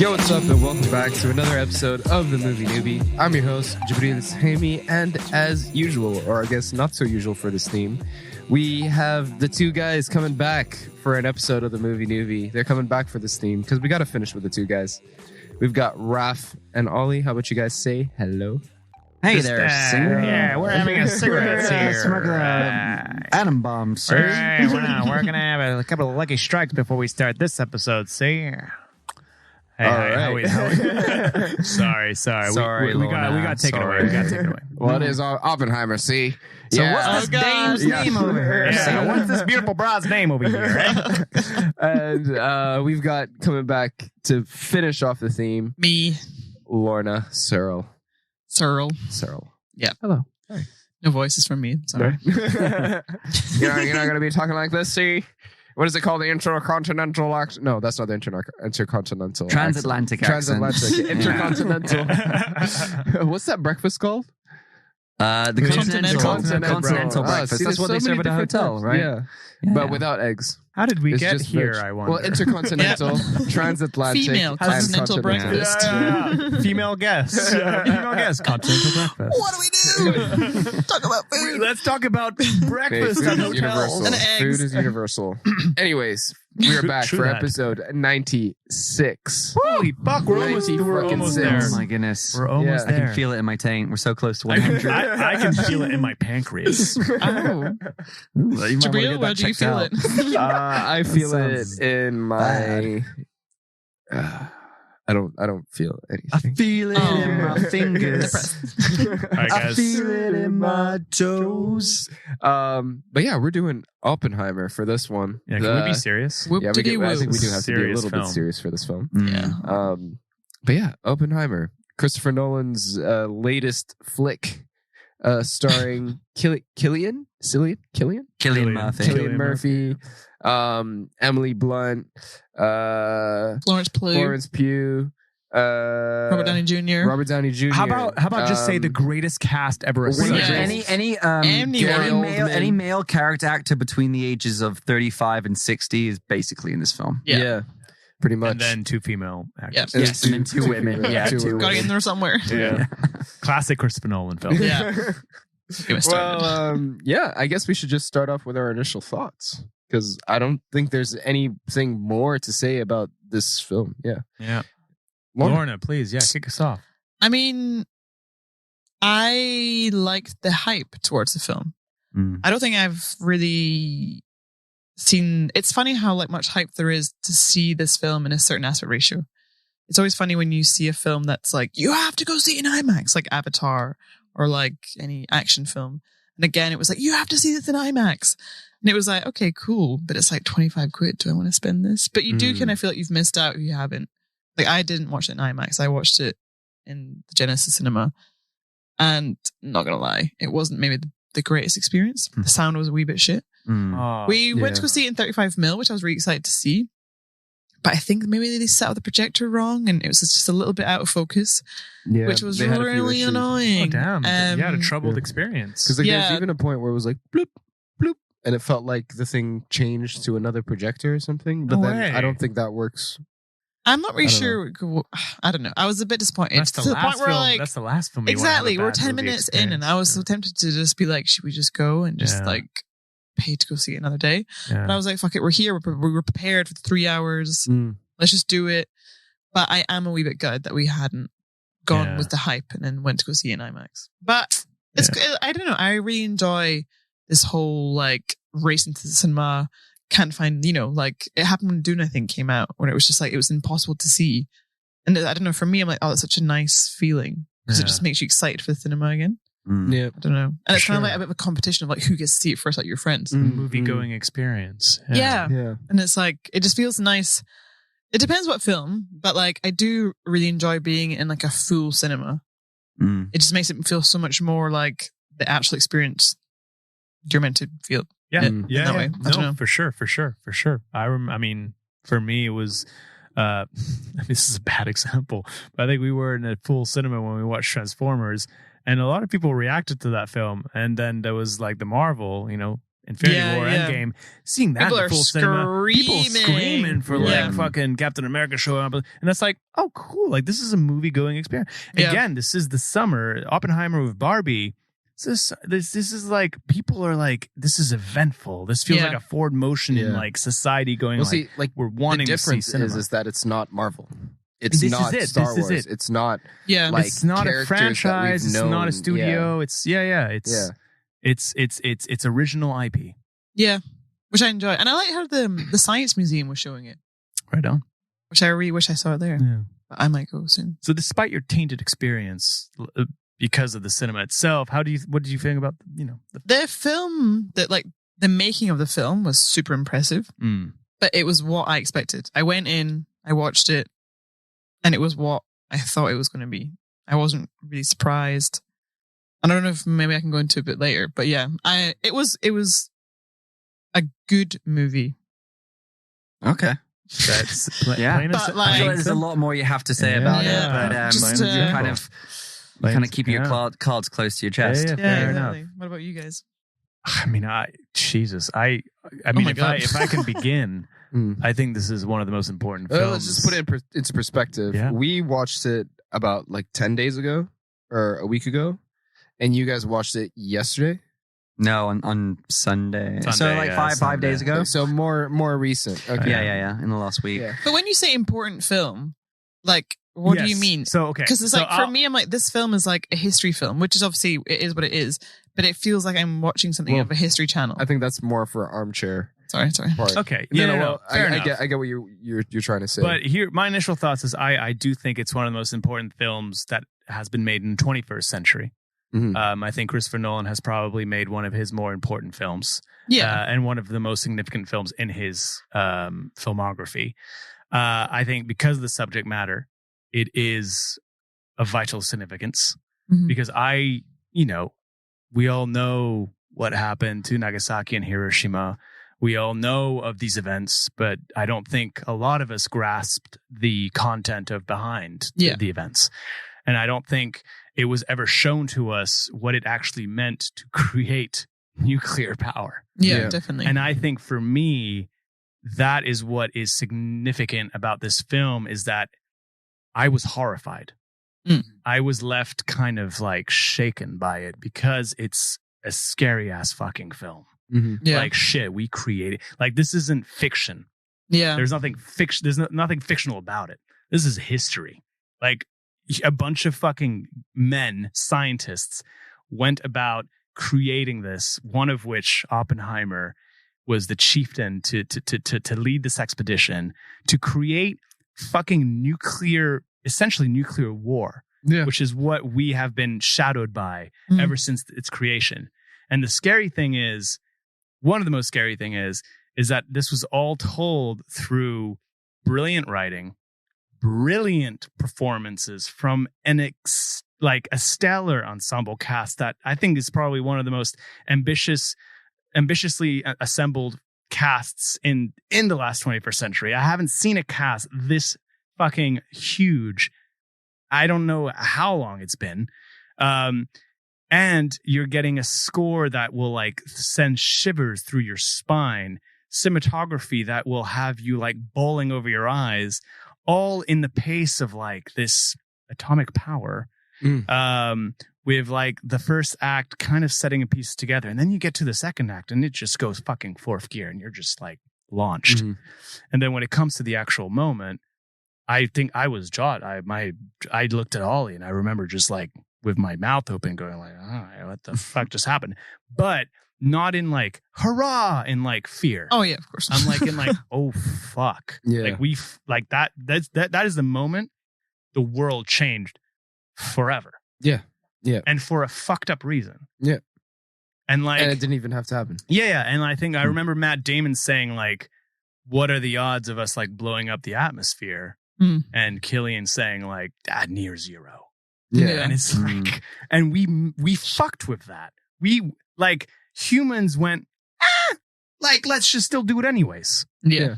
Yo, what's up, and welcome back to another episode of the Movie Newbie. I'm your host, Jabriel, and as usual, or I guess not so usual for this theme, we have the two guys coming back for an episode of the Movie Newbie. They're coming back for this theme because we got to finish with the two guys. We've got Raph and Ollie. How about you guys say hello? Hey there, yeah, we're having a cigarette here. Smoking atom bombs, sir. Right, we're gonna have a couple of lucky strikes before we start this episode. See? Hey, All right. Sorry. We got taken away. We got taken away. Well, it is Oppenheimer, see? So what's this dame's name over here? Yeah, what's this beautiful broad's name over here? Eh? And we've got coming back to finish off the theme, Me, Lorna Searl. Searl. Yeah. Hello. No voices from me. Sorry. You're not going to be talking like this, see? What is it called? The intercontinental accent? No, that's not the intercontinental. Transatlantic accent. Transatlantic. Intercontinental. What's that breakfast called? The continental breakfast. See, That's what they serve at a hotel, right? Yeah. But without eggs. How did we It's get just here, veg. I wonder? Well, intercontinental, transatlantic, Female and continental breakfast. Yeah. Female guest. Female guest. Continental breakfast. What do we do? Talk about food. Let's talk about breakfast Food at is hotels. universal. And eggs. Food is universal. Anyways, we are back True for that. episode 96. Holy fuck, we're almost 90 fucking there. six. Oh my goodness. We're almost Yeah. I there. can feel it in my taint. We're so close to I 100. can feel it in my pancreas. Oh. Jabriel, where do you feel it? I feel sounds it in my. I don't feel I anything. feel it in my fingers. All right, I guys. feel it in my toes. But yeah, we're doing Oppenheimer for this one. Yeah, can we be serious? Yeah, I think we do have to be a Serious little bit film. serious for this film. Yeah. But yeah, Oppenheimer, Christopher Nolan's latest flick, starring Cillian Murphy, Cillian Murphy, Emily Blunt, Florence Pugh. Robert Downey Jr. Robert Downey Jr. How about just say the greatest cast ever assembled? Any male character actor between the ages of 35 and 60 is basically in this film. Yeah, pretty much. And then two female actors. And Yes, and then two women. Yeah, two women. Gotta get in there somewhere. Yeah. Classic Christopher Nolan film. Yeah. Get me started. Well, yeah, I guess we should just start off with our initial thoughts because I don't think there's anything more to say about this film. Yeah. Lorna, please, kick us off. I mean, I liked the hype towards the film. I don't think I've really seen. It's funny how much hype there is to see this film in a certain aspect ratio. It's always funny when you see a film that's like, you have to go see it in IMAX, like Avatar or like any action film. And again, it was like, you have to see this in IMAX. And it was like, okay, cool. But it's like 25 quid. Do I want to spend this? But you do kind of feel like you've missed out if you haven't. Like, I didn't watch it in IMAX. I watched it in the Genesis Cinema. And not going to lie, it wasn't maybe the greatest experience. The sound was a wee bit shit. Oh, We went to go see it in 35mm, which I was really excited to see. But I think maybe they set up the projector wrong and it was just a little bit out of focus, which was they had a few really issues. annoying. damn. You had a troubled experience. Because there's even a point where it was like bloop, bloop, and it felt like the thing changed to another projector or something. But No then way. I don't think that works. I'm not really I don't sure. I don't know. I was a bit disappointed. That's to the the point last where film. like, That's the last film. You exactly, want we're to have a 10 bad minutes movie in and I was so tempted to just be like, should we just go and just like pay to go see it another day? Yeah. But I was like, fuck it, we're here. We were prepared for 3 hours. Let's just do it. But I am a wee bit gutted that we hadn't gone with the hype and then went to go see it in IMAX. But it's I don't know. I really enjoy this whole like race into the cinema. Can't find, like it happened when Dune, I think, came out when it was just like, it was impossible to see. And I don't know, for me, I'm like, oh, that's such a nice feeling because it just makes you excited for the cinema again. Yeah. I don't know. And it's kind of like a bit of a competition of like who gets to see it first, like your friends. Movie going experience. Yeah. And it's like, it just feels nice. It depends what film, but like I do really enjoy being in like a full cinema. It just makes it feel so much more like the actual experience you're meant to feel. Yeah. in that way. I don't know. For sure. I mean, for me, it was, this is a bad example, but I think we were in a full cinema when we watched Transformers, and a lot of people reacted to that film. And then there was like the Marvel, Infinity Yeah, War, yeah. Endgame, seeing that People in are full cinema, people screaming for Yeah. like fucking Captain America showing up, and that's like, oh, cool! Like this is a movie going experience. Yeah. Again, this is the summer. Oppenheimer with Barbie. This is like people are like, this is eventful. This feels Yeah. like a forward motion in Yeah. like society going. Well, like, see, like we're wanting the to see difference cinema. is that it's not Marvel. It's This not is it. Star This is Wars. it. It's not Yeah. like it's not a characters that we've franchise. It's not known. a studio. It's it's original IP. Yeah. Which I enjoy. And I like how the Science Museum was showing it. Right on. Which I really wish I saw it there. Yeah. But I might go soon. So, despite your tainted experience because of the cinema itself, what did you think about The film, the making of the film was super impressive. But it was what I expected. I went in, I watched it, and it was what I thought it was going to be. I wasn't really surprised. I don't know if maybe I can go into it a bit later, but yeah, it was a good movie. Okay. That's Yeah. But, I feel like- there's a lot more you have to say about Yeah. it, but Just, you kind of keep your cards close to your chest. Yeah, Yeah, fair enough. exactly. What about you guys? I mean, I mean, my God. if I can begin, Mm. I think this is one of the most important films. Let's just put it into perspective. Yeah. We watched it about like 10 days ago or a week ago, and you guys watched it yesterday. No, on Sunday. So Sunday, like yeah, five days Sunday. ago. So more recent. Okay. Yeah. In the last week. Yeah. But when you say important film, like, what do you Yes. mean? So okay, Because it's so like, for me, I'm like, this film is like a history film, which is obviously, it is what it is, but it feels like I'm watching something Well, of a history channel. I think that's more for armchair Sorry. part. Okay, No, fair I enough. get what you're trying to say. But here, my initial thoughts is I do think it's one of the most important films that has been made in the 21st century. Mhm. I think Christopher Nolan has probably made one of his more important films. Yeah. And one of the most significant films in his filmography. I think because of the subject matter, it is of vital significance. Mhm. Because we all know what happened to Nagasaki and Hiroshima. We all know of these events, but I don't think a lot of us grasped the content behind the events. And I don't think it was ever shown to us what it actually meant to create nuclear power. Yeah, definitely. And I think for me, that is what is significant about this film, is that I was horrified. I was left kind of like shaken by it because it's a scary ass fucking film. Mhm. Yeah. Like shit, we created, like, this isn't fiction. Yeah. There's nothing nothing fictional about it. This is history. Like, a bunch of fucking men, scientists, went about creating this, one of which, Oppenheimer, was the chieftain to lead this expedition to create fucking essentially nuclear war, which is what we have been shadowed by ever since its creation. And the scary thing is, one of the most scary thing is that this was all told through brilliant writing, brilliant performances from a stellar ensemble cast that I think is probably one of the most ambitiously assembled casts in the last 21st century. I haven't seen a cast this fucking huge. I don't know how long it's been. And you're getting a score that will like send shivers through your spine, cinematography that will have you like bowling over your eyes, all in the pace of like this atomic power. With like the first act kind of setting a piece together, and then you get to the second act and it just goes fucking fourth gear and you're just like launched. And then when it comes to the actual moment, I think I was jawed. I looked at Ollie and I remember just like with my mouth open going like, oh, what the fuck just happened? But not in like hurrah, in like fear. Oh yeah, of course. I'm like in like, oh fuck. Yeah. Like that is the moment the world changed forever. Yeah. And for a fucked up reason. Yeah. And like, And it didn't even have to happen. yeah. And I think I remember Matt Damon saying like, what are the odds of us like blowing up the atmosphere? And Killian saying like, near zero. Yeah. And it's like, and we fucked with that. We like humans went, like, let's just still do it anyways. Yeah.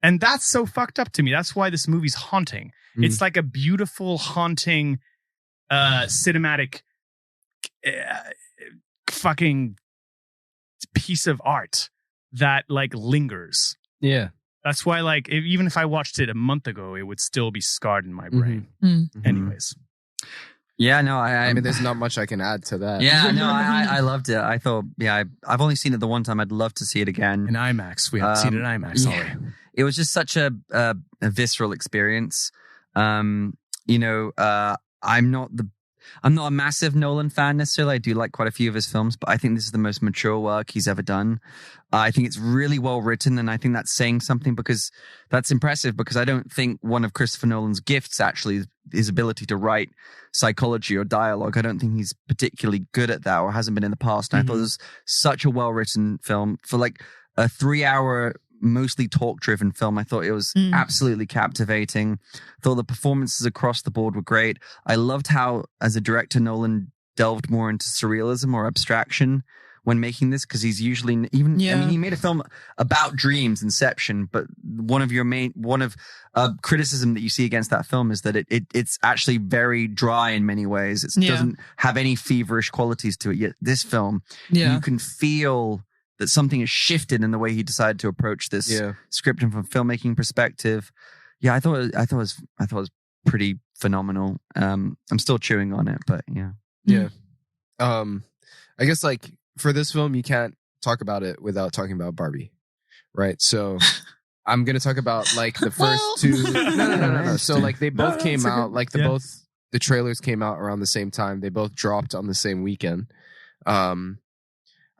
And that's so fucked up to me. That's why this movie's haunting. It's like a beautiful, haunting, cinematic fucking piece of art that like lingers. Yeah. That's why, like, even if I watched it a month ago, it would still be scarred in my brain. Anyways. Yeah, no, I mean, there's not much I can add to that. Yeah, no, I loved it. I thought, I've only seen it the one time. I'd love to see it again. In IMAX. We haven't seen it in IMAX, yeah. It was just such a visceral experience. I'm not a massive Nolan fan necessarily. I do like quite a few of his films, but I think this is the most mature work he's ever done. I think it's really well written, and I think that's saying something because that's impressive, because I don't think one of Christopher Nolan's gifts actually is his ability to write psychology or dialogue. I don't think he's particularly good at that, or hasn't been in the past. And I thought it was such a well-written film for like a 3-hour mostly talk-driven film. I thought it was absolutely captivating. Thought the performances across the board were great. I loved how, as a director, Nolan delved more into surrealism or abstraction when making this, because he's usually I mean, he made a film about dreams, Inception, but one of criticism that you see against that film is that it's actually very dry in many ways. It doesn't have any feverish qualities to it. Yet this film, you can feel that something has shifted in the way he decided to approach this script, and from a filmmaking perspective. Yeah, I thought it was pretty phenomenal. I'm still chewing on it, but yeah. Yeah. I guess like for this film, you can't talk about it without talking about Barbie, right? So I'm going to talk about like the first two. No. So like they both came out, like the trailers came out around the same time. They both dropped on the same weekend. I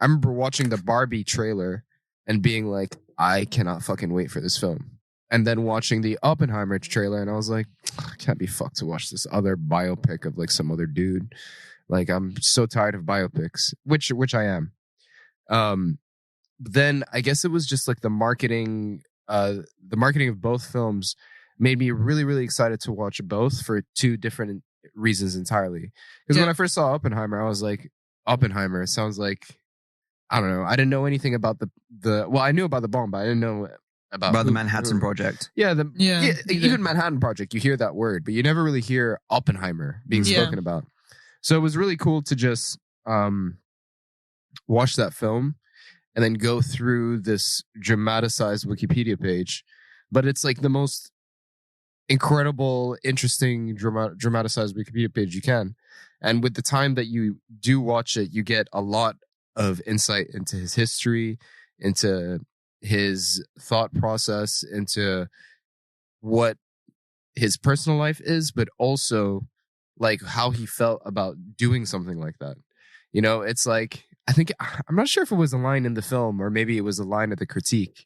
remember watching the Barbie trailer and being like, I cannot fucking wait for this film. And then watching the Oppenheimer trailer, and I was like, I can't be fucked to watch this other biopic of like some other dude. Like, I'm so tired of biopics, which I am. Then I guess it was just like the marketing of both films made me really, really excited to watch both for two different reasons entirely. Because when I first saw Oppenheimer, I was like, Oppenheimer sounds like, I don't know. I didn't know anything about well, I knew about the bomb, but I didn't know about the Manhattan Project. Yeah, even Manhattan Project, you hear that word, but you never really hear Oppenheimer being spoken about. So it was really cool to just watch that film and then go through this dramatized Wikipedia page. But it's like the most incredible, interesting, dramatized Wikipedia page you can. And with the time that you do watch it, you get a lot of insight into his history, into his thought process, into what his personal life is, but also like how he felt about doing something like that. You know, it's like, I'm not sure if it was a line in the film or maybe it was a line at the critique,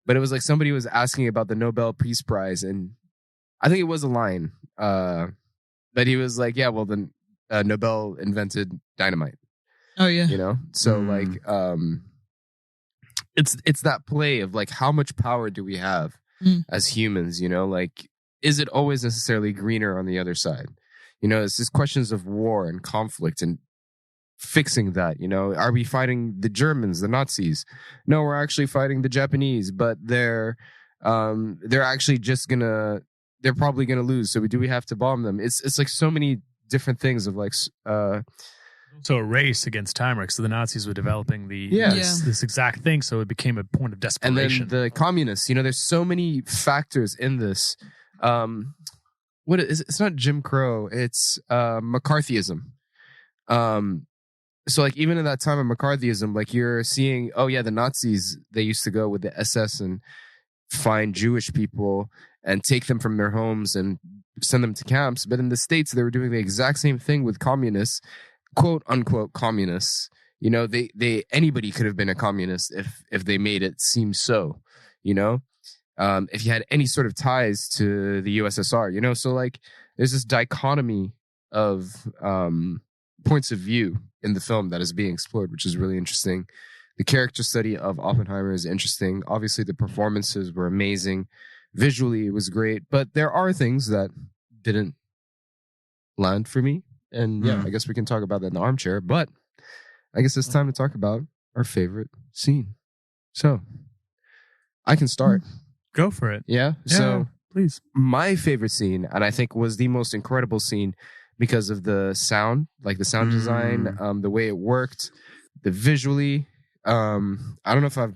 but it was like somebody was asking about the Nobel Peace Prize, and I think it was a line, but he was like, yeah, well, then Nobel invented dynamite. Oh yeah. You know? So like it's that play of like, how much power do we have as humans, you know? Like, is it always necessarily greener on the other side? You know, it's just questions of war and conflict and fixing that, you know. Are we fighting the Germans, the Nazis? No, we're actually fighting the Japanese, but they're actually they're probably gonna lose. So do we have to bomb them? It's like so many different things of like so a race against time, right? So the Nazis were developing this exact thing, so it became a point of desperation. And then the communists, you know, there's so many factors in this. What is it's not Jim Crow, it's McCarthyism. So like even in that time of McCarthyism, like you're seeing, oh yeah, the Nazis, they used to go with the SS and find Jewish people and take them from their homes and send them to camps. But in the States, they were doing the exact same thing with communists, quote unquote communists. You know, they anybody could have been a communist if they made it seem so, you know. If you had any sort of ties to the USSR, you know, so like there's this dichotomy of points of view in the film that is being explored, which is really interesting. The character study of Oppenheimer is interesting. Obviously, the performances were amazing. Visually, it was great, but there are things that didn't land for me. And yeah, I guess we can talk about that in the armchair, but I guess it's time to talk about our favorite scene. So I can start. Go for it. Yeah. So please. My favorite scene, and I think was the most incredible scene because of the sound, like the sound design, the way it worked, the visually, I don't know if I've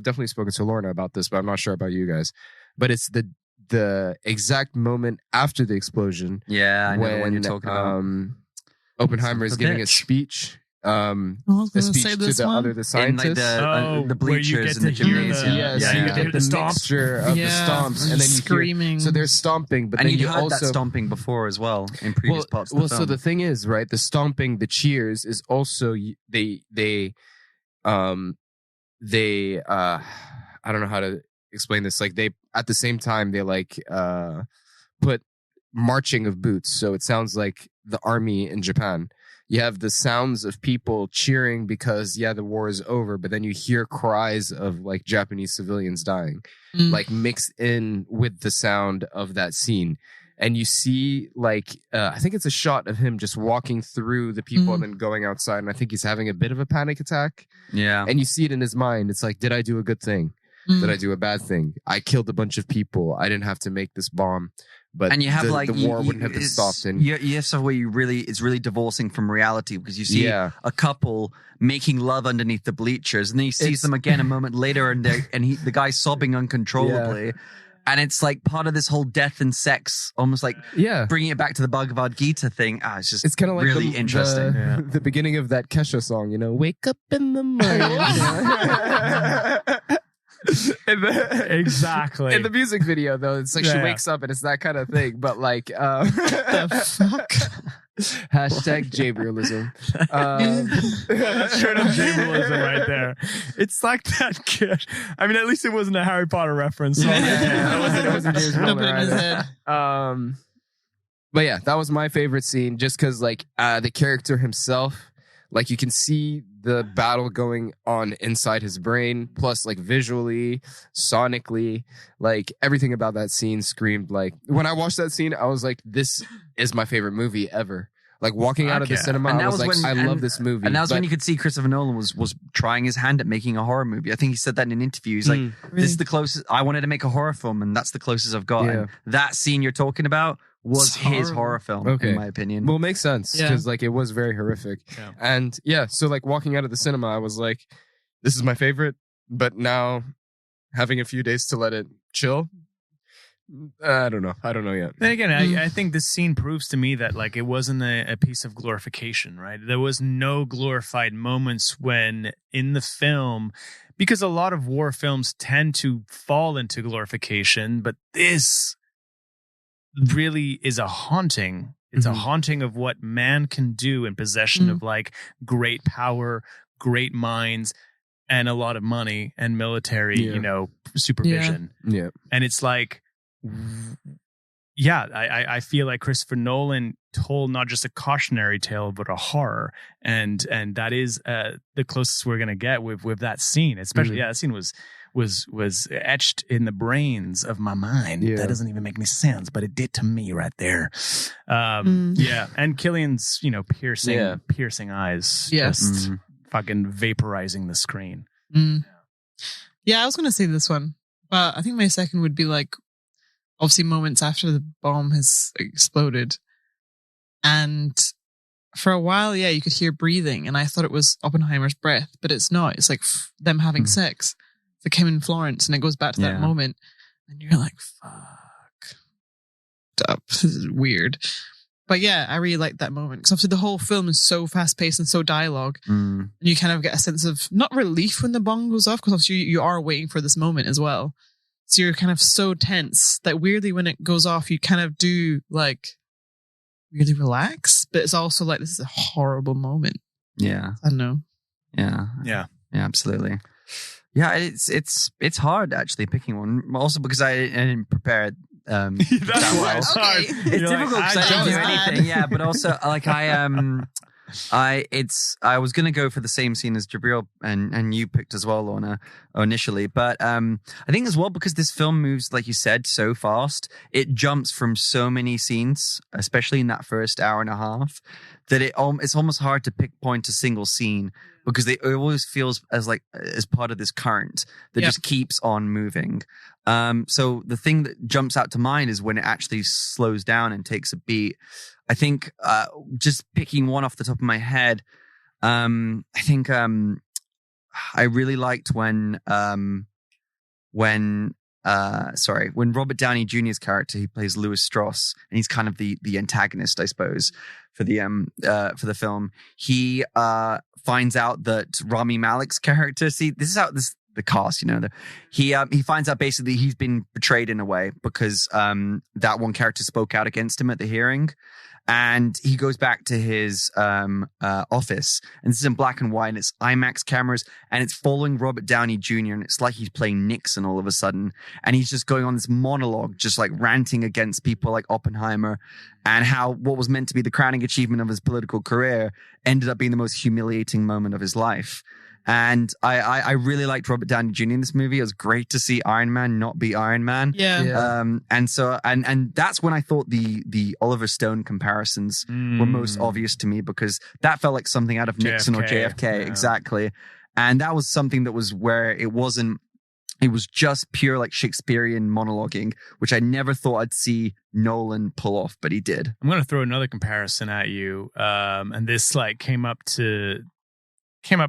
definitely spoken to Lorna about this, but I'm not sure about you guys. But it's the exact moment after the explosion. Yeah, I know the one you're talking about. Oppenheimer is giving a speech. A speech to the scientists, the bleachers in the gymnasium. You get the mixture of the stomps, and then you screaming. So they're stomping, but and then you you heard also that stomping before as well in previous parts of the film. So the thing is, right? The stomping, the cheers is also they I don't know how to explain this. Like they at the same time they like put marching of boots, so it sounds like the army in Japan. You have the sounds of people cheering because the war is over, but then you hear cries of like Japanese civilians dying, like mixed in with the sound of that scene. And you see like I think it's a shot of him just walking through the people and then going outside, and I think he's having a bit of a panic attack. Yeah. And you see it in his mind. It's like, did I do a good thing? Did I do a bad thing? I killed a bunch of people. I didn't have to make this bomb. But and you have the war wouldn't have been stopped. And you have stuff where it's really divorcing from reality, because you see a couple making love underneath the bleachers, and then he sees them again a moment later, and the guy's sobbing uncontrollably. Yeah. And it's like part of this whole death and sex, almost like bringing it back to the Bhagavad Gita thing. It's kind of like really interesting. The beginning of that Kesha song, wake up in the morning. Exactly. In the music video, though, it's like she wakes up and it's that kind of thing. But like, the fuck? Hashtag Jabrielism. Straight up Jabrielism right there. It's like that kid. I mean, at least it wasn't a Harry Potter reference. So it wasn't James Milner either. But yeah, that was my favorite scene, just because like the character himself. Like you can see the battle going on inside his brain, plus like visually, sonically, like everything about that scene screamed like, when I watched that scene, I was like, this is my favorite movie ever. Like walking out of the cinema, I was like, I love this movie. And that was when you could see Christopher Nolan was trying his hand at making a horror movie. I think he said that in an interview. He's like, this is the closest, I wanted to make a horror film, and that's the closest I've got. And that scene you're talking about was his horror film, in my opinion. Well, it makes sense, because like it was very horrific. Yeah. And so like walking out of the cinema, I was like, this is my favorite, but now having a few days to let it chill, I don't know yet. Then again, I think this scene proves to me that like it wasn't a piece of glorification, right? There was no glorified moments when in the film, because a lot of war films tend to fall into glorification, but this really is a haunting. It's a haunting of what man can do in possession of like great power, great minds, and a lot of money and military, supervision. Yeah. And it's like, I feel like Christopher Nolan told not just a cautionary tale, but a horror. And that is the closest we're going to get with that scene. Especially, that scene was etched in the brains of my mind. That doesn't even make any sense, but it did to me right there. And Killian's piercing eyes, just fucking vaporizing the screen. Yeah, I was gonna say this one, but I think my second would be like obviously moments after the bomb has exploded, and for a while you could hear breathing, and I thought it was Oppenheimer's breath, but it's not. It's like them having sex. Like him in Florence, and it goes back to that moment, and you're like, fuck up. This is weird. But yeah, I really like that moment, because obviously the whole film is so fast paced and so dialogue, and you kind of get a sense of not relief when the bomb goes off, because obviously you are waiting for this moment as well, so you're kind of so tense that weirdly when it goes off you kind of do like really relax, but it's also like this is a horrible moment. I don't know. Yeah, absolutely. Yeah, it's hard actually picking one. Also because I didn't prepare That's why it's hard. It's difficult because I don't do anything. Yeah, but also like I was gonna go for the same scene as Jabriel and you picked as well, Lorna, initially. But I think as well because this film moves, like you said, so fast, it jumps from so many scenes, especially in that first hour and a half, that it's almost hard to pinpoint a single scene, because it always feels as part of this current that just keeps on moving. So the thing that jumps out to mind is when it actually slows down and takes a beat. I think just picking one off the top of my head, I think I really liked when Robert Downey Jr.'s character, he plays Louis Strauss, and he's kind of the antagonist, I suppose, for the film. He finds out that Rami Malek's character, see, this is how the cast, he finds out basically he's been betrayed in a way because that one character spoke out against him at the hearing. And he goes back to his office, and this is in black and white, and it's IMAX cameras, and it's following Robert Downey Jr., and it's like he's playing Nixon all of a sudden, and he's just going on this monologue, just like ranting against people like Oppenheimer, and how what was meant to be the crowning achievement of his political career ended up being the most humiliating moment of his life. And I really liked Robert Downey Jr. in this movie. It was great to see Iron Man not be Iron Man. Yeah. And so that's when I thought the Oliver Stone comparisons were most obvious to me, because that felt like something out of Nixon or JFK. Yeah. Exactly. And that was something that was where it was just pure like Shakespearean monologuing, which I never thought I'd see Nolan pull off, but he did. I'm going to throw another comparison at you. And this like came up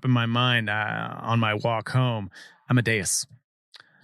in my mind on my walk home. Amadeus.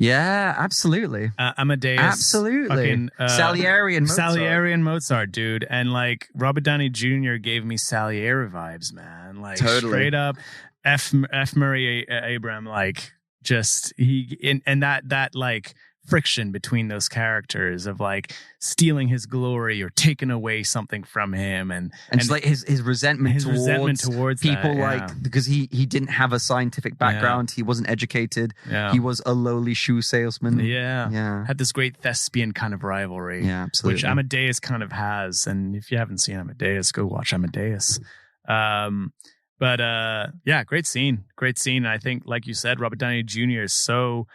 Yeah, absolutely. Amadeus. Absolutely. Fucking, Salieri and Mozart. Salieri and Mozart, dude. And like Robert Downey Jr. gave me Salieri vibes, man. Like totally. Straight up F. Murray Abraham, like just and that like friction between those characters of like stealing his glory or taking away something from him, and just like his resentment towards that, people, like because he didn't have a scientific background, he wasn't educated, he was a lowly shoe salesman, had this great thespian kind of rivalry, absolutely, which Amadeus kind of has. And if you haven't seen Amadeus, go watch Amadeus. But great scene. I think, like you said, Robert Downey Jr. is so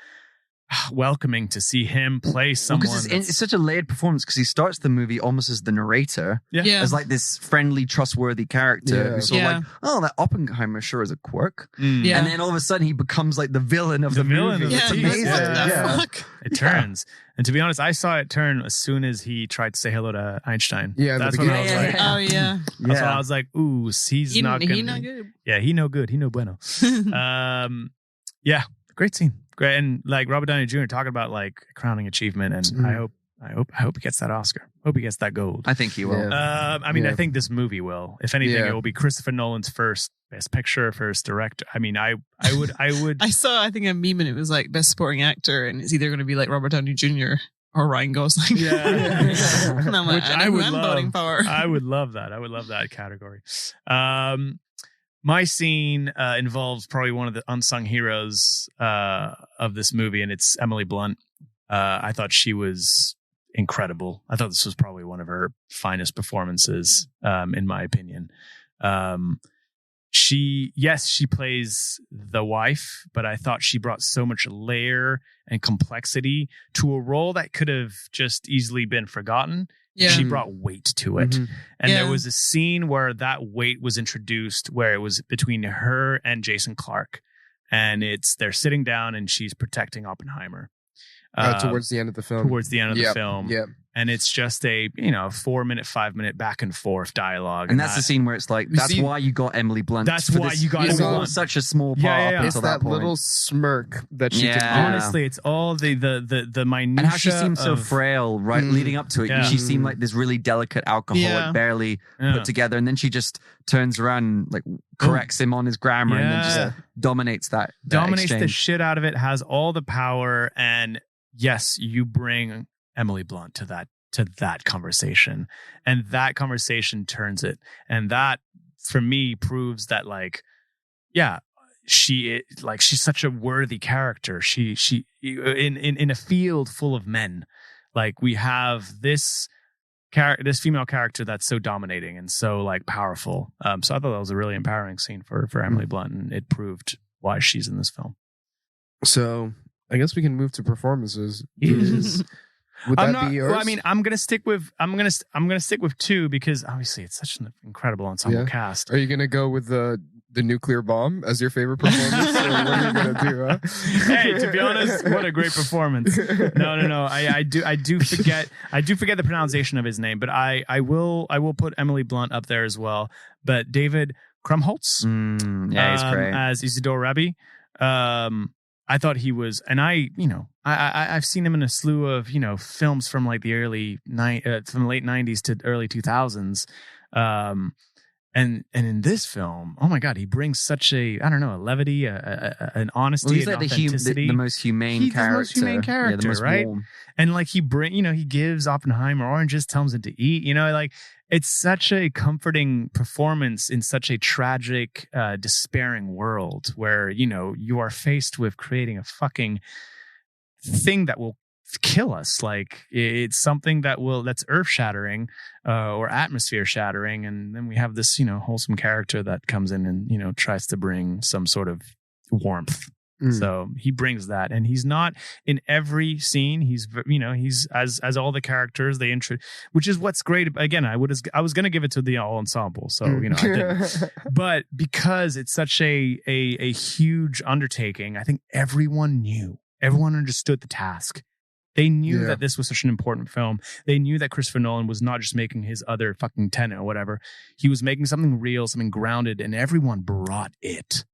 welcoming to see him play someone. It's such a layered performance, because he starts the movie almost as the narrator, as like this friendly, trustworthy character who's sort of like, oh, that Oppenheimer sure is a quirk, and then all of a sudden he becomes like the villain of the movie. It's amazing. Fuck? It turns. And to be honest, I saw it turn as soon as he tried to say hello to Einstein. Yeah, that's when I was like, oh yeah. That's when I was like, ooh, he's not good. He not good. Yeah, he no good. He no bueno. Great scene. Great. And like Robert Downey Jr. talking about like crowning achievement, and I hope he gets that Oscar. Hope he gets that gold. I think he will. I think this movie will. If anything, it will be Christopher Nolan's first Best Picture, first director. I mean, I would. I saw, I think, a meme, and it was like Best Supporting Actor, and it's either going to be like Robert Downey Jr. or Ryan Gosling. And I'm like, I'm voting for. I would love that. I would love that category. My scene involves probably one of the unsung heroes of this movie, and it's Emily Blunt. I thought she was incredible. I thought this was probably one of her finest performances, in my opinion. She plays the wife, but I thought she brought so much layer and complexity to a role that could have just easily been forgotten. Yeah. She brought weight to it. Mm-hmm. And there was a scene where that weight was introduced, where it was between her and Jason Clarke. And they're sitting down, and she's protecting Oppenheimer. Towards the end of the film. Yeah. And it's just a 4-minute, 5-minute back and forth dialogue. And that's the scene where it's like, that's why you got Emily Blunt. That's why you got Emily Blunt. Such a small part up until it's that point. Little smirk that she did. Honestly, it's all the minutia. And how she seemed so frail, right, leading up to it. Yeah. She seemed like this really delicate alcoholic, barely put together. And then she just turns around and like corrects him on his grammar and then just dominates that Dominates exchange. The shit out of it, has all the power. And yes, you bring Emily Blunt to that conversation, and that conversation turns it, and that for me proves that she's such a worthy character. She in a field full of men, like we have this female character that's so dominating and so like powerful. So I thought that was a really empowering scene for Emily Blunt, and it proved why she's in this film. So I guess we can move to performances. Would that be yours? Well, I mean, I'm gonna stick with two, because obviously it's such an incredible ensemble cast. Are you gonna go with the nuclear bomb as your favorite performance? Or what are you gonna do? Huh? Hey, to be honest, what a great performance! No. I do forget the pronunciation of his name, but I will put Emily Blunt up there as well. But David Krumholtz, he's great as Isidore Rabi. I thought he was, and I've seen him in a slew of films from like the from the late 90s to early 2000s. And in this film, oh my God, he brings such a levity, an honesty, he's an like authenticity. the most humane character. The most humane character, the most right? warm. And like he gives Oppenheimer oranges, tells him to eat. Like it's such a comforting performance in such a tragic, despairing world where you are faced with creating a fucking thing that will kill us. Like it's something that's earth shattering or atmosphere shattering, and then we have this wholesome character that comes in and tries to bring some sort of warmth. So he brings that, and he's not in every scene. He's he's as all the characters they which is what's great. Again, I was gonna give it to the all ensemble, so I didn't. But because it's such a huge undertaking, I think everyone understood the task. They knew that this was such an important film. They knew that Christopher Nolan was not just making his other fucking Tenet or whatever. He was making something real, something grounded, and everyone brought it.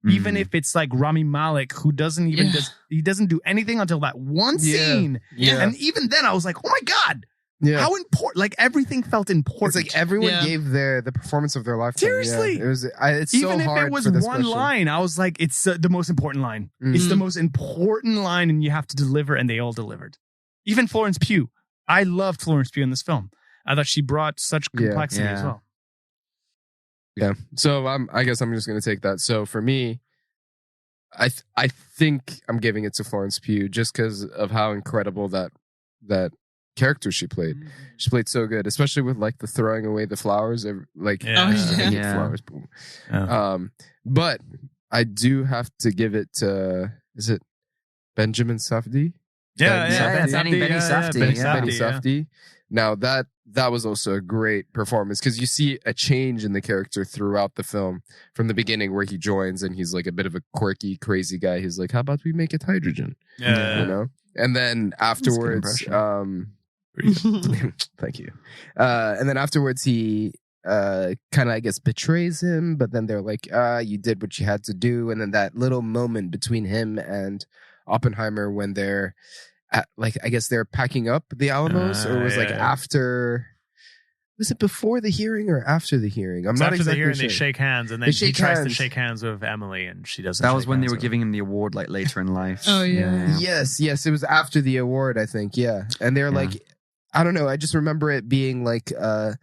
Even if it's like Rami Malek, who doesn't even he doesn't do anything until that one scene. Yeah. And even then I was like, oh my God. Yeah. How important! Like everything felt important. It's like everyone gave the performance of their lifetime. Seriously, it was. It's even so hard if it was for this one question. line, I was like, it's the most important line. It's the most important line, and you have to deliver, and they all delivered. Even Florence Pugh. I loved Florence Pugh in this film. I thought she brought such complexity as well. Yeah. So I guess I'm just going to take that. So for me, I think I'm giving it to Florence Pugh just because of how incredible that character she played. She played so good, especially with like the throwing away the flowers, flowers. Boom. Yeah. But I do have to give it to, is it Benjamin Safdie? Benny Safdie. Now that was also a great performance because you see a change in the character throughout the film from the beginning where he joins and he's like a bit of a quirky, crazy guy. He's like, how about we make it hydrogen? And then afterwards, thank you. And then afterwards he kind of, I guess, betrays him, but then they're like, you did what you had to do. And then that little moment between him and Oppenheimer when they're I guess they're packing up the Alamos, or was like after. Was it before the hearing or after the hearing? I'm not after exactly the hearing. sure. They shake hands, and then he tries to shake hands with Emily, and she doesn't. That was when they were giving him the award, like later in life. Oh yeah. Yes. It was after the award, I think. Yeah, and they're like, I don't know. I just remember it being like a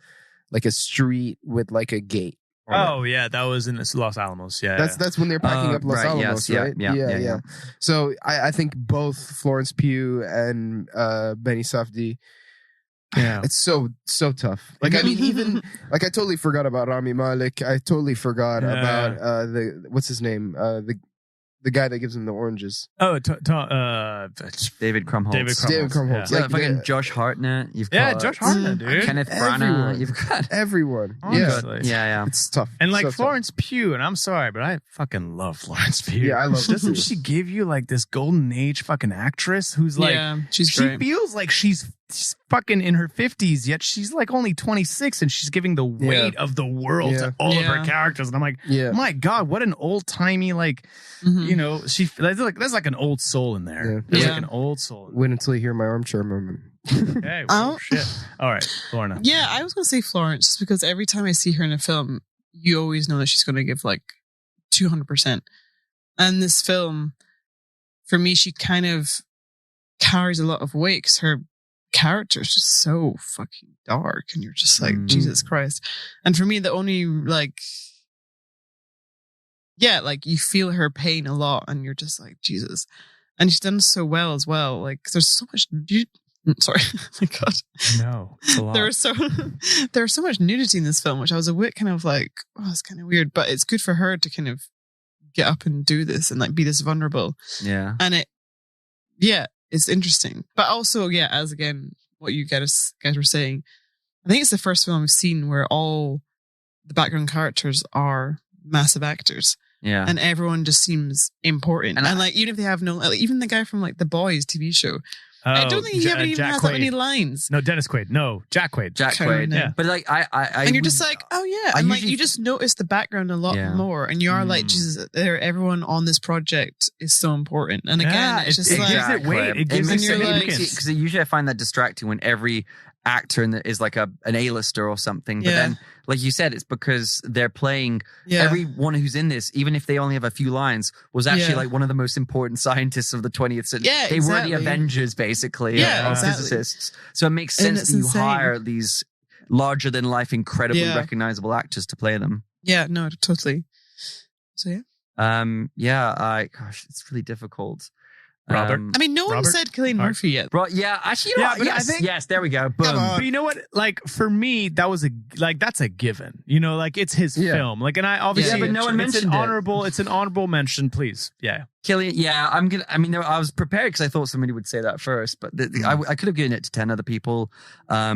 street with like a gate. Oh yeah, that was in Los Alamos. Yeah, that's when they're packing up Los Alamos, right? Yeah. So I think both Florence Pugh and Benny Safdie. Yeah, it's so tough. Like I mean, even like I totally forgot about Rami Malek. I totally forgot about what's his name? The guy that gives him the oranges. Oh, David Krumholtz. David Krumholtz. Yeah, like fucking Josh Hartnett. You've got Josh Hartnett, dude. Kenneth Branagh. You've got everyone. Honestly. Yeah. It's tough. And like so Florence Pugh, and I'm sorry, but I fucking love Florence Pugh. Yeah, I love her. Doesn't she give you like this golden age fucking actress who's like, she's great. She feels like she's fucking in her 50s, yet she's like only 26, and she's giving the weight of the world to all of her characters. And I'm like, my God, what an old timey like. There's like an old soul in there. There's like an old soul. Wait until you hear my armchair moment. Hey, shit. All right, Lorna. Yeah, I was going to say Florence just because every time I see her in a film, you always know that she's going to give like 200%. And this film, for me, she kind of carries a lot of weight because her character is just so fucking dark, and you're just like, Jesus Christ. And for me, the only like you feel her pain a lot, and you're just like, Jesus. And she's done so well as well. Like, there's so much. Sorry, oh my God. No, it's a lot. There was so much nudity in this film, which I was a bit kind of like, oh, it's kind of weird. But it's good for her to kind of get up and do this and like be this vulnerable. Yeah, and it's interesting. But also, as again, what you guys were saying, I think it's the first film I've seen where all the background characters are massive actors. Yeah. And everyone just seems important. And like, even if they have no, like, even the guy from like The Boys TV show, I don't think he ever even Jack has Quaid. that many lines. No, Dennis Quaid. No, Jack Quaid. Jack Conan. Quaid. Yeah. But like I And you're just like, oh yeah, I and like usually- you just notice the background a lot Yeah. more, and you are like, Jesus, everyone on this project is so important. And again, Yeah, it's just it like, gives it weight. It gives it it like- significance. because usually I find that distracting when every actor is like an A-lister or something. But Yeah. then, like you said, it's because they're playing yeah, everyone who's in this, even if they only have a few lines, was actually Yeah. like one of the most important scientists of the 20th century. Yeah, they were the exactly. Avengers, basically. Yeah, or exactly. physicists. So it makes And sense it's that you insane. hire these larger than life, incredibly Yeah. recognizable actors to play them. yeah, no, totally. So yeah, Gosh, it's really difficult. Robert? I mean, no one Robert? said Cillian Art? Murphy yet. Bro, yeah, actually, you know Yeah, what? but I yes, think- yes, there we go. Boom. Come on. But you know what? Like for me, that was that's a given. You know, like it's his Yeah. film. Like, and I obviously, Yeah, but no one it's mentioned it. It's an honorable mention, please. Yeah. Killian, yeah, I mean, I was prepared because I thought somebody would say that first, but I could have given it to 10 other people. I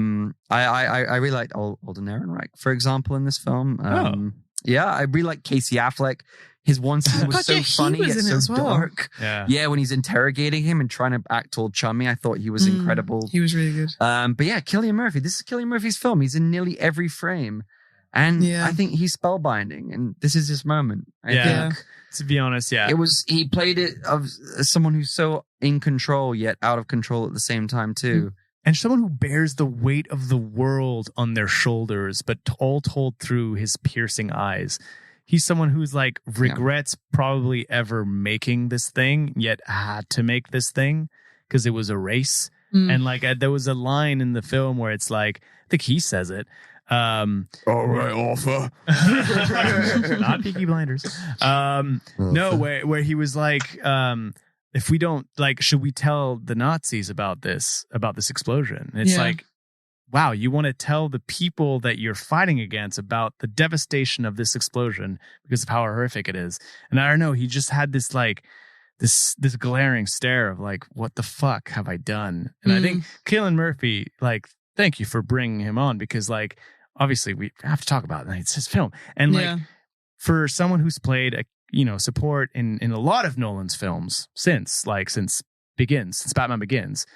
really liked Alden Ehrenreich, for example, in this film. Yeah, I really like Casey Affleck. His one scene was God, so yeah, he funny was yet in it so as well. dark. Yeah. Yeah, when he's interrogating him and trying to act all chummy, I thought he was incredible. He was really good. But yeah, Cillian Murphy. This is Cillian Murphy's film. He's in nearly every frame, and Yeah. I think he's spellbinding. And this is his moment. I Yeah. think To be honest, yeah. he played it as someone who's so in control yet out of control at the same time too. And someone who bears the weight of the world on their shoulders, but all told through his piercing eyes. He's someone who's like regrets probably ever making this thing, yet had to make this thing because it was a race. And like there was a line in the film where it's like, I think he says it. All right, Alpha. Not Peaky Blinders. No, where he was like, if we don't like, should we tell the Nazis about this explosion? And it's Yeah. like, wow, you want to tell the people that you're fighting against about the devastation of this explosion because of how horrific it is. And I don't know, he just had this like this glaring stare of like, what the fuck have I done? And I think Cillian Murphy, like, thank you for bringing him on because like obviously we have to talk about it. It's his film. And like for someone who's played a support in a lot of Nolan's films since Batman Begins,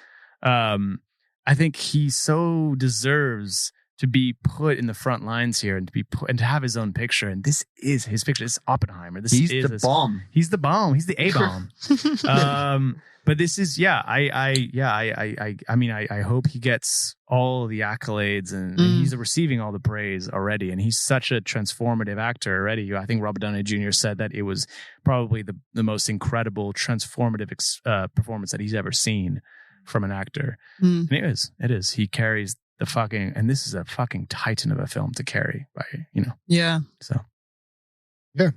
I think he so deserves to be put in the front lines here and to have his own picture. And this is his picture. This is Oppenheimer. He's the bomb. He's the bomb. He's the A bomb. But this is, I mean, I hope he gets all the accolades and he's receiving all the praise already. And he's such a transformative actor already. I think Robert Downey Jr. said that it was probably the most incredible transformative performance that he's ever seen from an actor. And it is. He carries the fucking, and this is a fucking titan of a film to carry by, Yeah. So. Yeah.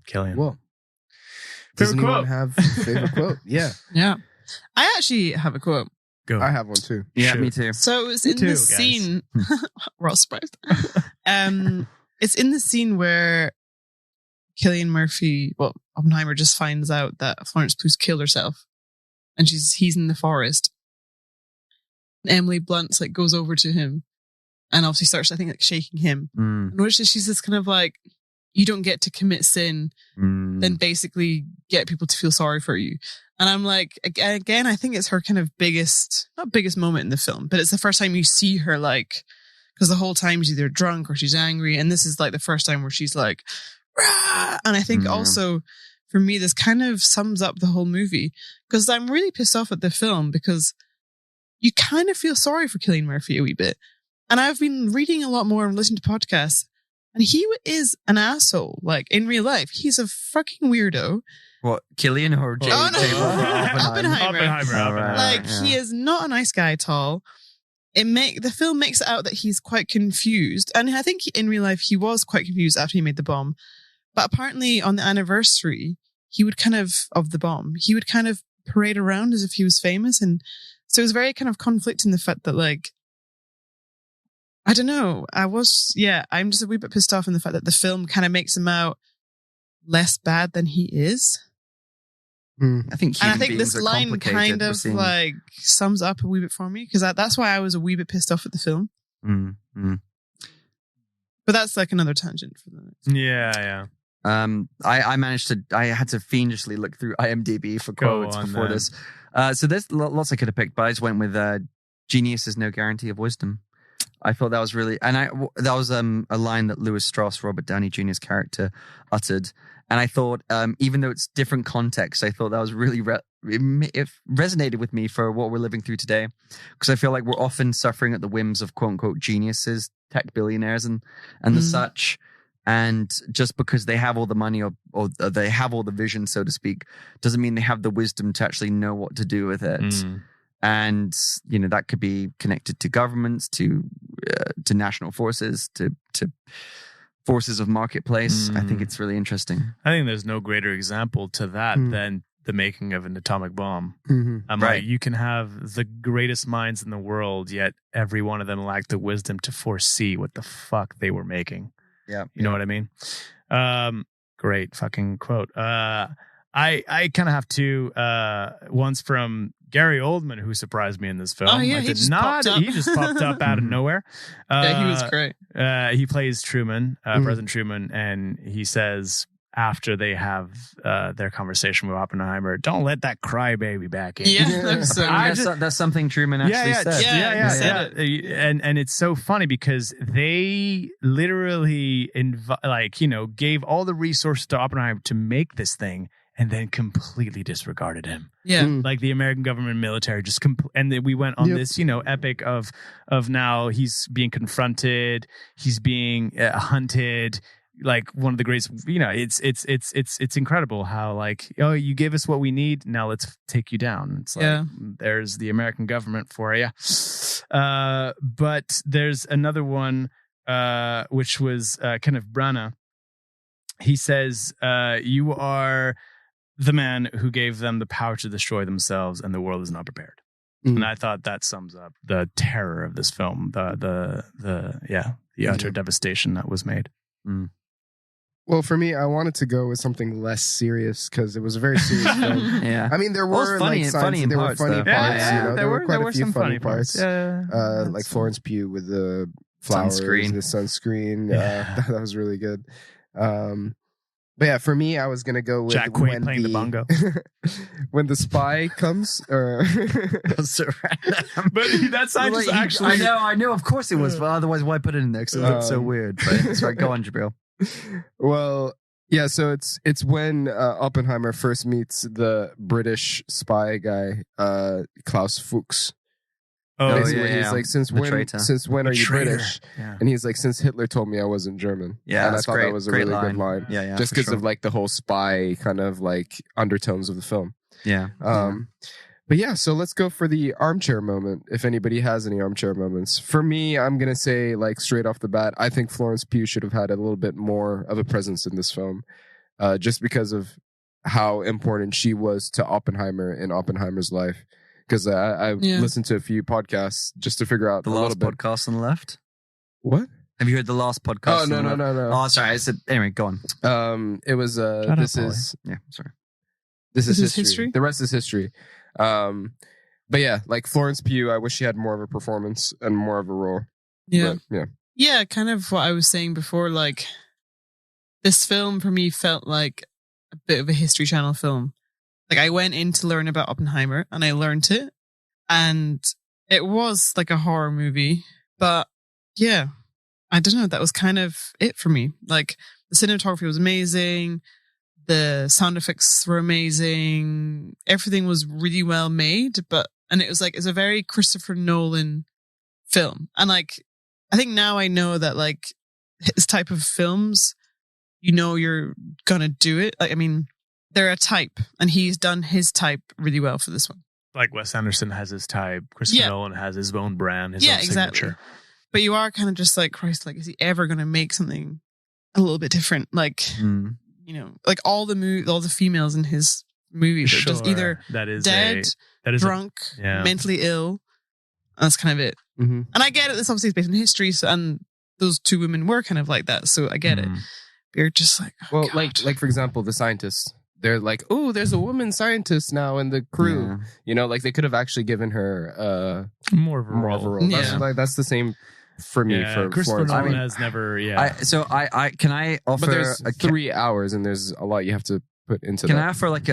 Cillian. Well, does Favorite anyone quote? have a favorite quote? Yeah, Yeah. I actually have a quote. Go. I have one too. Yeah, Shoot. me too. So it's Me in too, this guys. scene. We're all surprised. It's in the scene where Cillian Murphy, Oppenheimer just finds out that Florence Pugh's killed herself, and he's in the forest. Emily Blunt's like goes over to him, and obviously starts, I think, like shaking him. And she's just kind of like, you don't get to commit sin, then basically get people to feel sorry for you. And I'm like, again, I think it's her kind of not biggest moment in the film, but it's the first time you see her like, because the whole time she's either drunk or she's angry. And this is like the first time where she's like, rah! And I think also for me, this kind of sums up the whole movie because I'm really pissed off at the film because you kind of feel sorry for Cillian Murphy a wee bit. And I've been reading a lot more and listening to podcasts. And he is an asshole. Like, in real life, he's a fucking weirdo. What, Cillian or Jay? Oh, no. Oppenheimer. All right, Like, he is not a nice guy at all. The film makes it out that he's quite confused. And I think in real life, he was quite confused after he made the bomb. But apparently, on the anniversary, he would the bomb, he would kind of parade around as if he was famous. And so it was very kind of conflicting the fact that, like, I don't know. I'm just a wee bit pissed off in the fact that the film kind of makes him out less bad than he is. I think this line kind of like sums up a wee bit for me because that's why I was a wee bit pissed off at the film. But that's like another tangent for the next. Yeah. I managed to. I had to fiendishly look through IMDb for quotes before this. So there's lots I could have picked, but I just went with "Genius is no guarantee of wisdom." I thought that was really, and that was a line that Louis Strauss, Robert Downey Jr.'s character, uttered. And I thought, even though it's different context, I thought that was really it resonated with me for what we're living through today, because I feel like we're often suffering at the whims of quote unquote geniuses, tech billionaires, and the such. And just because they have all the money or they have all the vision, so to speak, doesn't mean they have the wisdom to actually know what to do with it. And that could be connected to governments, to national forces, to forces of marketplace. I think it's really interesting. I think there's no greater example to that than the making of an atomic bomb. Mm-hmm. Like, you can have the greatest minds in the world, yet every one of them lacked the wisdom to foresee what the fuck they were making. Yeah. You know what I mean? Great fucking quote. I kind of have two. One's from Gary Oldman, who surprised me in this film. Oh, yeah, he just popped up out of nowhere. Yeah, he was great. He plays Truman, President Truman, and he says after they have their conversation with Oppenheimer, "Don't let that crybaby back in." Yeah, that's something Truman actually said. Yeah. And it's so funny because they literally gave all the resources to Oppenheimer to make this thing, and then completely disregarded him. Yeah. Like the American government military just and then we went on this, epic of now he's being confronted, he's being hunted, like one of the greatest, it's incredible how you gave us what we need, now let's take you down. It's like, there's the American government for you. But there's another one, which was Kenneth Branagh. He says, you are the man who gave them the power to destroy themselves, and the world is not prepared. And I thought that sums up the terror of this film, the utter devastation that was made. Well, for me, I wanted to go with something less serious because it was a very serious film. Yeah, I mean, there were funny parts. There were quite a few some funny parts. Like Florence Pugh with the flowers, the sunscreen. That was really good. But yeah, for me, I was gonna go with Jack Quaid playing the bongo when the spy comes. But that scientist actually. I know. Of course it was, but otherwise, why put it in there? Because it looked so weird. But sorry, go on, Jabriel. Well, yeah. So it's when Oppenheimer first meets the British spy guy, Klaus Fuchs. He's like, since when are you British? Yeah. And he's like, since Hitler told me I wasn't German. Yeah, and I thought that was a really good line. Yeah, just because of like the whole spy kind of like undertones of the film. Yeah. But yeah, so let's go for the armchair moment. If anybody has any armchair moments, for me, I'm gonna say like straight off the bat, I think Florence Pugh should have had a little bit more of a presence in this film, just because of how important she was to Oppenheimer in Oppenheimer's life. Because I listened to a few podcasts just to figure out the last podcast on the left. What? Have you heard the last podcast? Oh no. Oh, sorry. I said anyway. Go on. It was sorry. This is history. The rest is history. But yeah, like Florence Pugh, I wish she had more of a performance and more of a role. Yeah. But, yeah. Kind of what I was saying before. Like this film for me felt like a bit of a History Channel film. Like I went in to learn about Oppenheimer and I learned it, and it was like a horror movie, but yeah, I don't know. That was kind of it for me. Like the cinematography was amazing. The sound effects were amazing. Everything was really well made, and it was like, it's a very Christopher Nolan film. And like, I think now I know that like his type of films, you're gonna do it. Like, I mean, they're a type, and he's done his type really well for this one. Like Wes Anderson has his type, Christopher Nolan has his own brand, his own signature. But you are kind of just like, Christ, like, is he ever going to make something a little bit different? Like, like all the females in his movies are just either dead, drunk, mentally ill. That's kind of it. Mm-hmm. And I get it. This obviously is based on history, and those two women were kind of like that. So I get it. But you're just like, like for example, the scientists. They're like, oh, there's a woman scientist now in the crew. Like they could have actually given her more of a role. That's the same for me. For Christopher Florence Nolan Pugh. has never. I can I offer But there's a 3 hours, and there's a lot you have to put into Can that. I offer like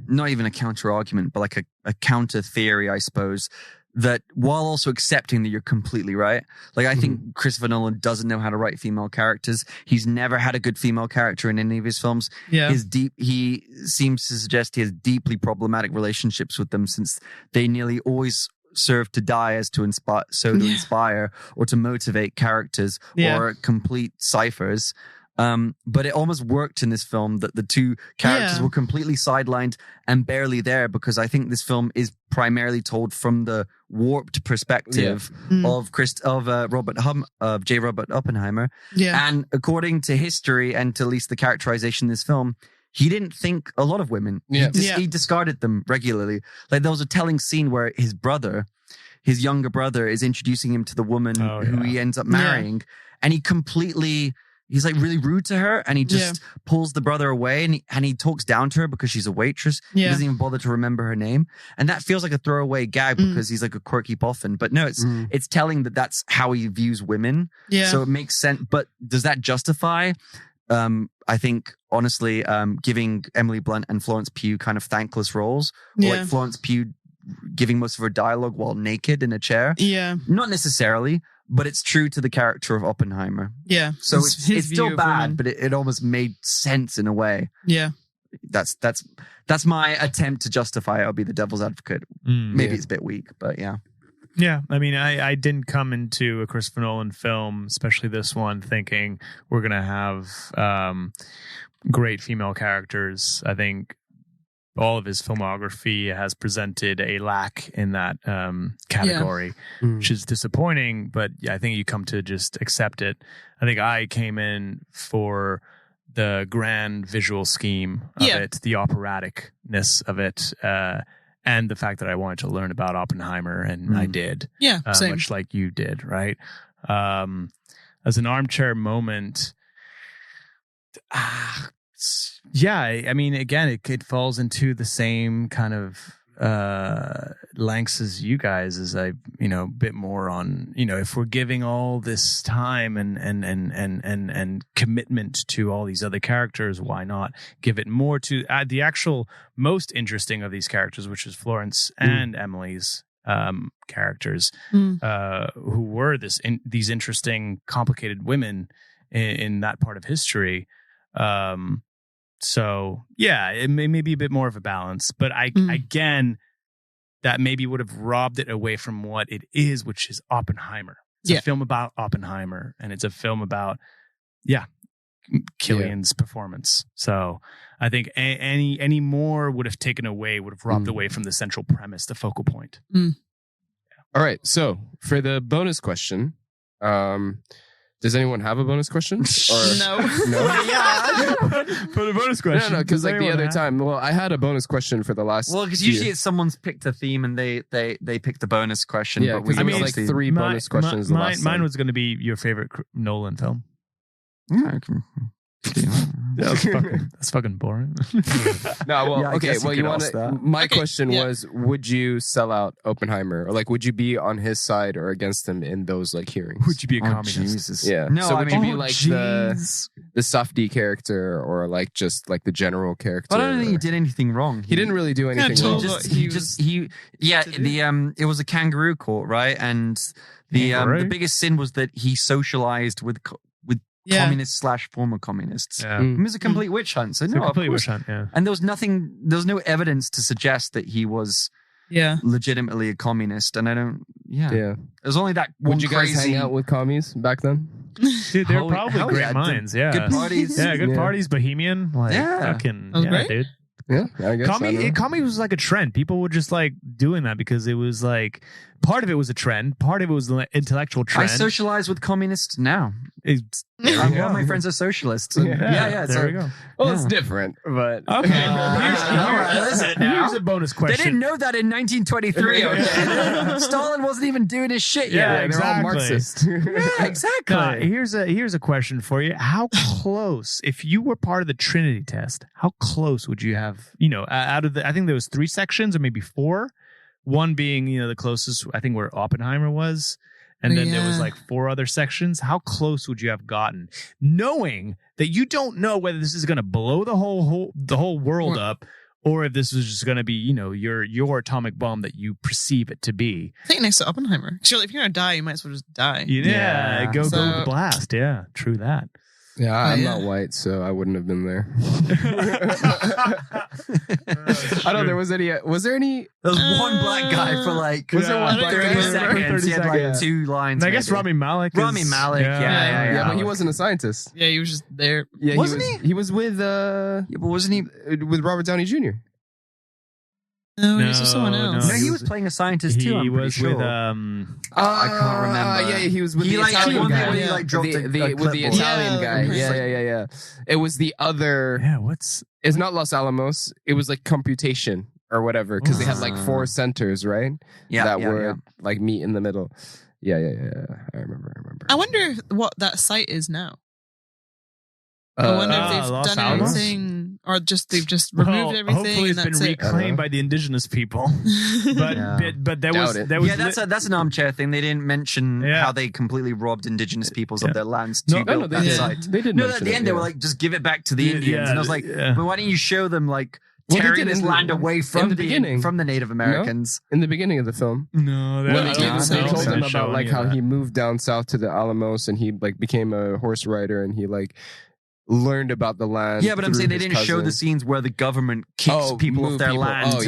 not even a counter argument, but like a counter theory, I suppose, that while also accepting that you're completely right. Like I think Christopher Nolan doesn't know how to write female characters. He's never had a good female character in any of his films. Yeah. He seems to suggest he has deeply problematic relationships with them, since they nearly always serve to die as to inspire or to motivate characters or complete ciphers. But it almost worked in this film that the two characters were completely sidelined and barely there, because I think this film is primarily told from the warped perspective of J. Robert Oppenheimer. Yeah. And according to history and to at least the characterization in this film, he didn't think a lot of women. Yeah. He discarded them regularly. Like there was a telling scene where his younger brother, is introducing him to the woman who he ends up marrying, and he's like really rude to her, and he just pulls the brother away, and he talks down to her because she's a waitress. He doesn't even bother to remember her name. And that feels like a throwaway gag because he's like a quirky boffin. But no, it's telling that that's how he views women. Yeah. So it makes sense. But does that justify, I think, honestly, giving Emily Blunt and Florence Pugh kind of thankless roles? Or like Florence Pugh giving most of her dialogue while naked in a chair? Yeah. Not necessarily. But it's true to the character of Oppenheimer. Yeah. So it's still bad, but it almost made sense in a way. Yeah. That's my attempt to justify it. I'll be the devil's advocate. Maybe it's a bit weak, but yeah. Yeah, I mean, I didn't come into a Christopher Nolan film, especially this one, thinking we're going to have great female characters. I think all of his filmography has presented a lack in that category, which is disappointing, but I think you come to just accept it. I think I came in for the grand visual scheme of it, the operaticness of it, and the fact that I wanted to learn about Oppenheimer, and I did. Yeah, same. Much like you did, right? As an armchair moment, yeah, I mean, again, it falls into the same kind of lengths as you guys, as I, bit more on, if we're giving all this time and commitment to all these other characters, why not give it more to the actual most interesting of these characters, which is Florence and Emily's characters, who were these interesting, complicated women in that part of history. So yeah, it may be a bit more of a balance, but again, that maybe would have robbed it away from what it is, which is Oppenheimer. It's a film about Oppenheimer, and it's a film about, Cillian's performance. So I think any more would have robbed away from the central premise, the focal point. All right. So for the bonus question, does anyone have a bonus question? Or, No. Yeah. For the bonus question. No, because like the other time, well, I had a bonus question for the last. Well, because usually it's someone's picked a theme and they pick the bonus question. Yeah, because it was like 3 bonus questions. Mine was going to be your favorite Nolan film. Yeah, I can. That's fucking boring. No, well, Yeah, I okay. guess you Well, could you want ask to. that. My question was: would you sell out Oppenheimer, or like, would you be on his side or against him in those like hearings? Would you be a Oh, communist? Jesus. Yeah. No, so I would mean, you be like the softy character, or like just like the general character? But I don't think he did anything wrong. He didn't really do anything told wrong. what he was it was a kangaroo court, right? And the biggest sin was that he socialized with communists / former communists. Yeah. It was a complete witch hunt. So It's no, a complete of course. witch hunt, yeah. And there was no evidence to suggest that he was legitimately a communist. And I don't, Yeah. There's only that one Would you guys crazy... hang out with commies back then? Dude, they're Holy- probably hell great yeah, minds. Yeah. Good parties. Yeah, good Yeah. parties, Bohemian. Like, Yeah. fucking, was yeah, great. dude. Yeah, I guess. Comedy was like a trend. People were just like doing that because it was like part of it was a trend, part of it was an intellectual I trend. socialize with communists now. There All you go. of my friends are socialists. And Yeah. There we go. Well, it's different, but Okay, here's a bonus They question. didn't know that in 1923. Okay? Stalin wasn't even doing his shit Yeah, yet. they're all exactly. Marxist. Yeah, exactly. Here's a question for you. How close, if you were part of the Trinity test, how close would you have, out of I think there was 3 sections or maybe 4, one being, the closest, I think where Oppenheimer was. and then there was like 4 other sections. How close would you have gotten, knowing that you don't know whether this is going to blow the whole world up, or if this was just going to be, you know, your atomic bomb that you perceive it to be? I think next to Oppenheimer. Surely, if you're gonna die, you might as well just die. Go with the blast. Yeah, true that. Yeah, I'm not white, so I wouldn't have been there. I don't know. Was there any? There was one black guy for like was there one black 30 guy? seconds. He had like 2 lines. And I guess Rami Malek. Yeah, but he wasn't a scientist. Yeah, he was just there. Yeah, Wasn't he? He was with but wasn't he? with Robert Downey Jr. No, he was with someone else. No, he was playing a scientist too. He was with I can't remember. Yeah, he was with He the like Italian one guy. thing where he like dropped with the clipboard. Italian guy. Yeah. Yeah. It was the other. Yeah, what's? It's not Los Alamos. It was like computation or whatever, because they had like 4 centers, right? That would like meet in the middle. Yeah. I remember. I wonder what that site is now. I wonder if they've Los done Alamos? anything, or they've just removed everything. Hopefully, and it's been that's it. reclaimed by the indigenous people. But there was that's an armchair thing. They didn't mention how they completely robbed indigenous peoples of their lands to build that site. They did. No, at the end they were like, just give it back to the Indians, and I was like, but why don't you show them like tearing this land away from the Native Americans? In the beginning of the film, they told him about like how he moved down south to the Alamos and he like became a horse rider and he like learned about the land. Yeah, but I'm saying they didn't show the scenes where the government kicks people off their land to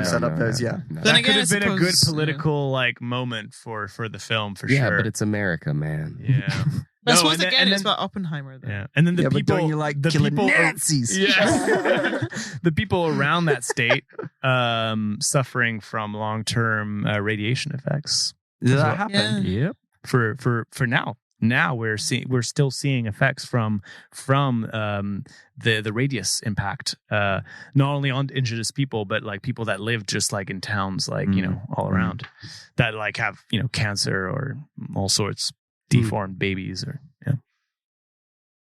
set up those. That could have been a good political like moment for the film for sure. Yeah, but it's America, man. Yeah. But I suppose again, it's about Oppenheimer, though. Yeah, and then the people. But don't you like the killing Nazis? Yeah. The people around that state suffering from long-term radiation effects. Did that happen? Yep. For now. Now we're still seeing effects from the radius impact, not only on indigenous people, but like people that live just like in towns, like you know, all around, that like have, you know, cancer or all sorts, deformed babies or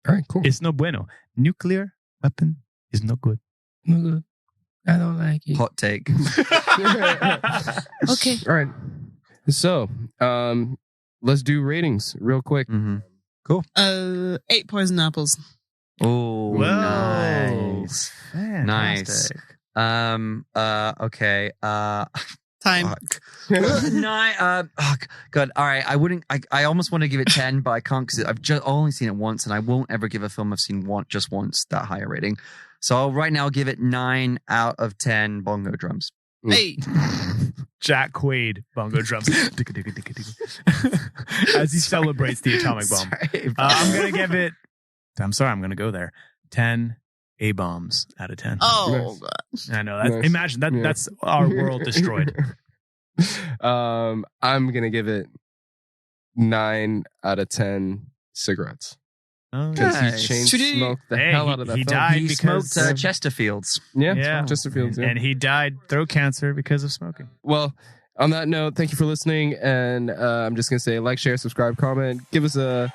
All right, cool. It's no bueno. Nuclear weapon is no good. No good. I don't like it. Hot take. Okay. All right. So, let's do ratings real quick. Cool. 8 poison apples. Oh, nice. Fantastic. Nice. Okay. Time. 9. God. All right. I almost want to give it 10, but I can't because I've just only seen it once, and I won't ever give a film I've seen just once that higher rating. So right now I'll give it 9 out of 10 bongo drums. Hey. Jack Quaid bongo drums as he celebrates the atomic bomb. I'm gonna give it. I'm sorry. I'm gonna go there. 10 A-bombs out of 10. Oh, God. I know. That's, imagine that. Yeah. That's our world destroyed. I'm gonna give it 9 out of 10 cigarettes. Because he chain smoked the hell out of that. He film. died because smoked Chesterfields. Yeah, Chesterfields. Yeah. And he died throat cancer because of smoking. Well, on that note, thank you for listening. And I'm just gonna say, like, share, subscribe, comment, give us a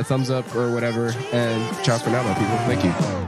thumbs up or whatever. And ciao for now, my people. Thank you.